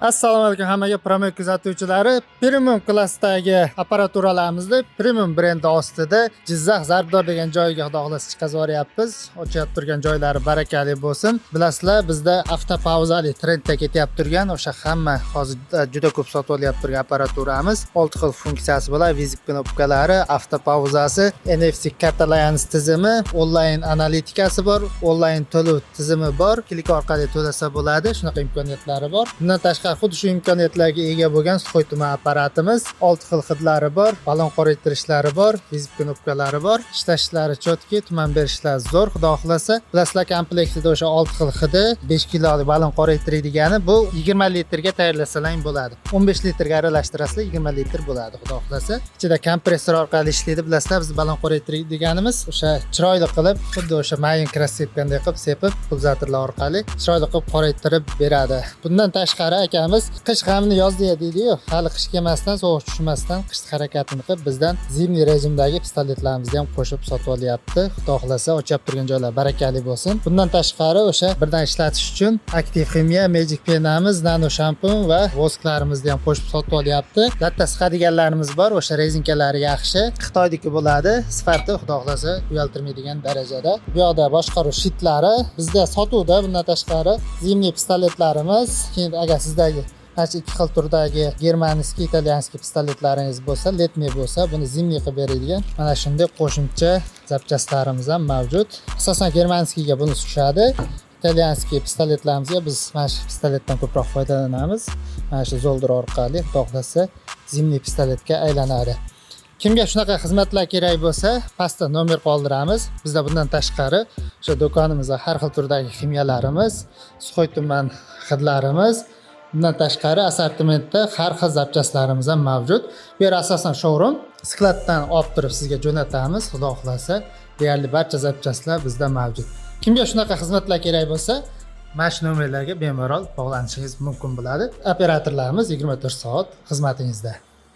Assalomu alaykum hammaga, Promil kuzatuvchilari. Premium klassdagi apparaturalarimizda premium brendi ostida Jizzax Zarbdor degan joyga xudo xolasa chiqazib yuboryapmiz. Ochib turgan joylari barakali bo'lsin. Bilasizlar, bizda avtopauzali trendda ketyapti turgan o'sha hamma hozir juda ko'p sotib olyapti turgan apparaturamiz. 6 xil funksiyasi bilan vizik knopkalari, avtopauzasi, NFC kartalayanish tizimi, onlayn analitikasi bor, onlayn to'lov tizimi bor. Klik orqali to'lasa bo'ladi. Shunaqa imkoniyatlari bor. Bundan tashqari xuddi shu imkoniyatlarga ega bo'lgan Suxoy tuman apparatimiz 6 xil hidlari bor, balon qoraytirishlari bor, vizik knopkalari bor. Ishlashlari chotki, tuman berishlari zo'r, xudo xolasa. Bilasizlar, komplektida o'sha 6 xil hidi, 5 kilolik balon qoraytiradigan bu 20 litrga tayyorlasalang bo'ladi. 15 litrga aralashtirasizlar, 20 litr bo'ladi, xudo xolasa. Ichida kompressor orqali ishlaydi. Bilasizlar, biz balon qoraytiradiganimiz o'sha chiroyli qilib, xuddi o'sha mayin krassivkanday qilib sepib, pulzatorlar orqali chiroyli qilib qoraytirib beradi. Bundan tashqari akamiz qish g'amini yozda deydi-yu, hali qish kelmasdan, sovuq tushmasdan qish harakatini qilib bizdan zimniy rejimdagi pistoletlarimizni ham qo'shib sotib olyapti. Xudo xolasa, ochib turgan joylar barakali bo'lsin. Bundan tashqari o'sha birdan ishlatish uchun Active Chemia Magic penamiz, nano shampun va vosklarimizni ham qo'shib sotib olyapti. Latta siqadiganlarimiz bor, o'sha rezinkalari yaxshi, Xitoydagi bo'ladi. Sifati xudo xolasa uyaltirmaydigan darajada. Bu yoqda boshqaruv shitlari bizda sotuvda. Bundan tashqari zimniy pistoletlarimiz, keyin agar sizdagi ikki xil turdagi germanskiy, italyanskiy pistoletlaringiz bo'lsa, letniy bo'lsa, buni zimniy qilib beradigan mana shunday qo'shimcha zapchastlarimiz ham mavjud. Asosan germanskiyga buni tushadi. Italyanskiy pistoletlarimizga biz mana shu pistoletdan ko'proq foydalanamiz. Mana shu zoldir orqali xudo xolasa zimniy pistoletga aylanadi. Kimga shunaqa xizmatlar kerak bo'lsa, pastda nomer qoldiramiz. Bizda bundan tashqari o'sha do'konimizda har xil turdagi ximiyalarimiz, Suxoy tuman hidlarimiz, bundan tashqari assortimentda har xil zapchastlarimiz ham mavjud. Bu yer asosan showroom, skladdan olib turib sizga jo'natamiz. Xudo xolasa, deyarli barcha zapchastlar bizda mavjud. Kimga shunaqa xizmatlar kerak bo'lsa, mana shu nomerlarga bemalol bog'lanishingiz mumkin bo'ladi. Operatorlarimiz 24 soat xizmatingizda.